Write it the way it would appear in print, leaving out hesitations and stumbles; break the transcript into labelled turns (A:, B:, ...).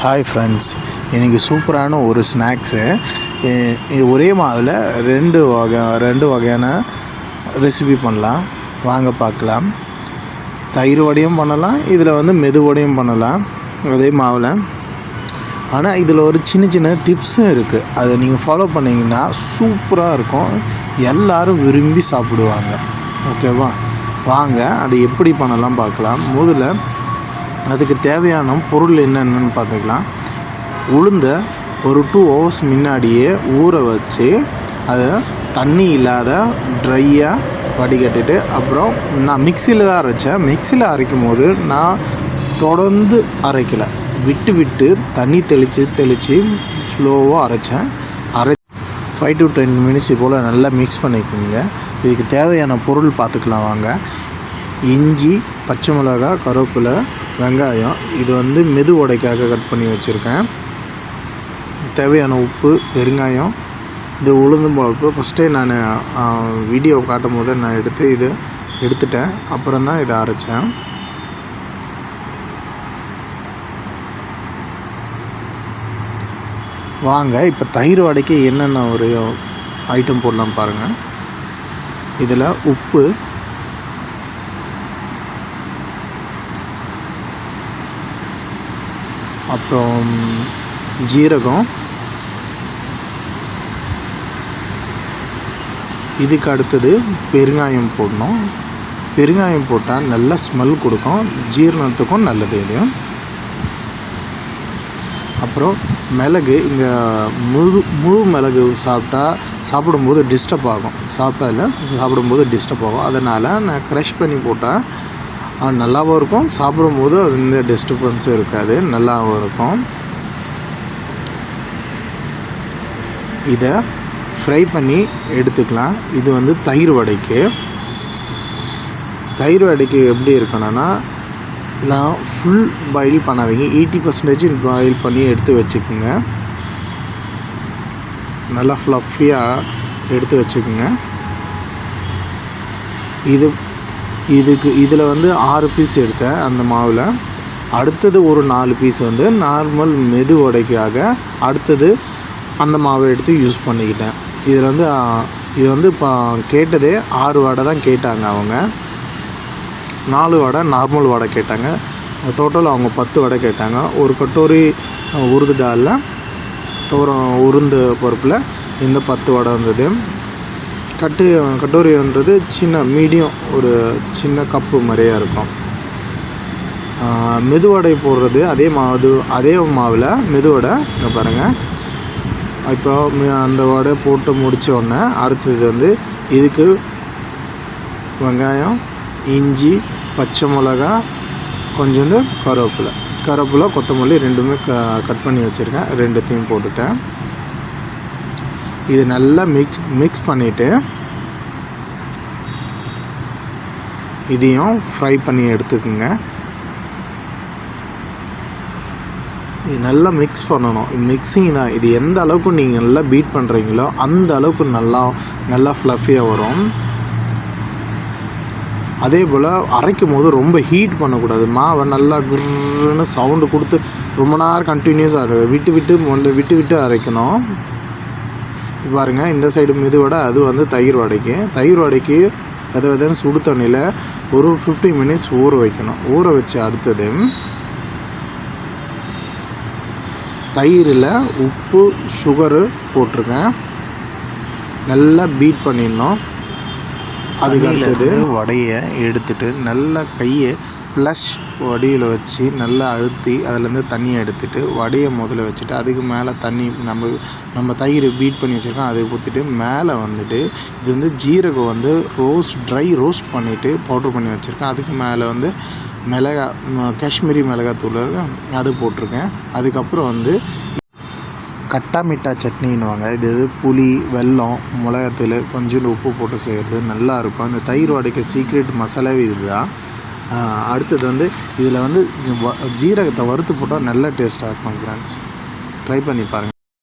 A: Hi friends, இன்றைக்கி சூப்பரான ஒரு ஸ்நாக்ஸு. ஒரே மாவில் ரெண்டு வகையான ரெசிபி பண்ணலாம். வாங்க பார்க்கலாம். தயிர் வடையும் பண்ணலாம், இதில் மெது வடையும் பண்ணலாம் அதே மாவில். ஆனால் இதில் ஒரு சின்ன டிப்ஸும் இருக்குது. அதை நீங்கள் ஃபாலோ பண்ணிங்கன்னா சூப்பராக இருக்கும். எல்லோரும் விரும்பி சாப்பிடுவாங்க. ஓகேவா? வாங்க அதை எப்படி பண்ணலாம் பார்க்கலாம். முதல்ல அதுக்கு தேவையான பொருள் என்னென்னு பார்த்துக்கலாம். உளுந்தை ஒரு 2 hours முன்னாடியே ஊற வச்சு அதை தண்ணி இல்லாத ட்ரையாக வடிகட்டிட்டு, அப்புறம் நான் மிக்சியில் தான் அரைச்சேன். மிக்சியில் அரைக்கும் போது நான் தொடர்ந்து அரைக்கலை, விட்டு தண்ணி தெளித்து ஸ்லோவாக அரைச்சேன். 5 to 10 minutes போல் நல்லா மிக்ஸ் பண்ணிக்கோங்க. இதுக்கு தேவையான பொருள் பார்த்துக்கலாம் வாங்க. இஞ்சி, பச்சை மிளகாய், கருவேப்பிலை, வெங்காயம். இது மெது வடைக்காக கட் பண்ணி வச்சுருக்கேன். தேவையான உப்பு, பெருங்காயம். இது உளுந்து பருப்பு. ஃபஸ்ட்டே நான் வீடியோ காட்டும் போது நான் எடுத்துட்டேன். அப்புறம் தான் இதை அரைச்சேன். வாங்க இப்போ தயிர் வடைக்கு என்னென்ன ஒரு ஐட்டம் போடலாம் பாருங்கள். இதில் உப்பு, அப்புறம் ஜீரகம், இதுக்கு அடுத்தது பெருங்காயம் போடணும். பெருங்காயம் போட்டால் நல்லா ஸ்மெல் கொடுக்கும், ஜீரணத்துக்கும் நல்லது இது. அப்புறம் மிளகு. இங்கே முழு மிளகு சாப்பிடும்போது டிஸ்டர்ப் ஆகும். சாப்பிடும்போது டிஸ்டர்ப் ஆகும். அதனால் நான் க்ரஷ் பண்ணி போட்டால் நல்லாவும் இருக்கும். சாப்பிடும்போது அது இந்த டிஸ்டர்பன்ஸும் இருக்காது, நல்லாவும் இருக்கும். இதை ஃப்ரை பண்ணி எடுத்துக்கலாம். இது தயிர் வடைக்கு. தயிர் வடைக்கு எப்படி இருக்கணும்னா, நான் ஃபுல் பாயில் பண்ணாதீங்க, 80% பாயில் பண்ணி எடுத்து வச்சுக்கோங்க. நல்லா ஃப்ளஃபியாக எடுத்து வச்சுக்கோங்க. இதில் 6 பீஸ் எடுத்தேன் அந்த மாவில். அடுத்தது ஒரு 4 பீஸ் நார்மல் மெது வடைக்காக அடுத்தது அந்த மாவை எடுத்து யூஸ் பண்ணிக்கிட்டேன். இதில் இது இப்போ கேட்டதே 6 வடை தான் கேட்டாங்க அவங்க. 4 வடை நார்மல் வடை கேட்டாங்க. டோட்டல் அவங்க 10 வடை கேட்டாங்க. ஒரு கட்டோரி உருது டாலில் உளுந்து பருப்பில் இந்த 10 வடை வந்தது. கட்டோரின்றது சின்ன மீடியம், ஒரு சின்ன கப்பு மாதிரியாக இருக்கும். மெதுவடை போடுறது அதே மாவில் மெதுவடை. இங்கே பாருங்கள். இப்போ அந்த வடை போட்டு முடித்தோடனே அடுத்தது இதுக்கு வெங்காயம், இஞ்சி, பச்சை மிளகா, கொஞ்சோண்டு கருவேப்பிலை, கொத்தமல்லி ரெண்டுமே கட் பண்ணி வச்சுருக்கேன். ரெண்டுத்தையும் போட்டுட்டேன். இது நல்லா மிக்ஸ் பண்ணிவிட்டு இதையும் ஃப்ரை பண்ணி எடுத்துக்கோங்க. இது நல்லா மிக்ஸ் பண்ணணும். மிக்ஸிங் தான். இது எந்த அளவுக்கு நீங்கள் நல்லா பீட் பண்ணுறீங்களோ அந்த அளவுக்கு நல்லா ஃப்ளஃபியாக வரும். அதே போல் அரைக்கும் போது ரொம்ப ஹீட் பண்ணக்கூடாது. மாவை நல்லா குர்ன்னு சவுண்டு கொடுத்து ரொம்ப நேரம் கண்டினியூஸாக விட்டு அரைக்கணும். பாருங்கள், இந்த சைடு மெது வடை, அது தயிர் வடைக்கு. தயிர் வடைக்கு விதன்னு சுடு தண்ணியில் ஒரு 15 minutes ஊற வைக்கணும். ஊற வச்சு அடுத்தது தயிரில் உப்பு, சுகரு போட்டிருக்கேன். நல்லா பீட் பண்ணிடணும். அதுக்கு அடுத்தது வடையை எடுத்துகிட்டு நல்லா கையை ப்ளஷ் வடியில் வச்சு நல்லா அழுத்தி அதிலேருந்து தண்ணியை எடுத்துகிட்டு வடையை முதல்ல வச்சுட்டு அதுக்கு மேலே தண்ணி நம்ம தயிர் பீட் பண்ணி வச்சுருக்கோம் அதை ஊற்றிட்டு மேலே இது ஜீரகம் ட்ரை ரோஸ்ட் பண்ணிவிட்டு பவுட்ரு பண்ணி வச்சுருக்கேன். அதுக்கு மேலே காஷ்மீரி மிளகாத்தூள் அது போட்டிருக்கேன். அதுக்கப்புறம் கட்டா மிட்டா சட்னின்னுவாங்க. இது புளி, வெல்லம், மிளகாத்தூள், கொஞ்சோண்டு உப்பு போட்டு செய்கிறது நல்லாயிருக்கும். இந்த தயிர் வடைக்கு சீக்ரெட் மசாலாவே இது தான். அடுத்தது இதில் ஜீரகத்தை வறுத்து போட்டால் நல்ல டேஸ்ட்டாக இருக்கும் ஃப்ரெண்ட்ஸ். ட்ரை பண்ணி பாருங்கள்.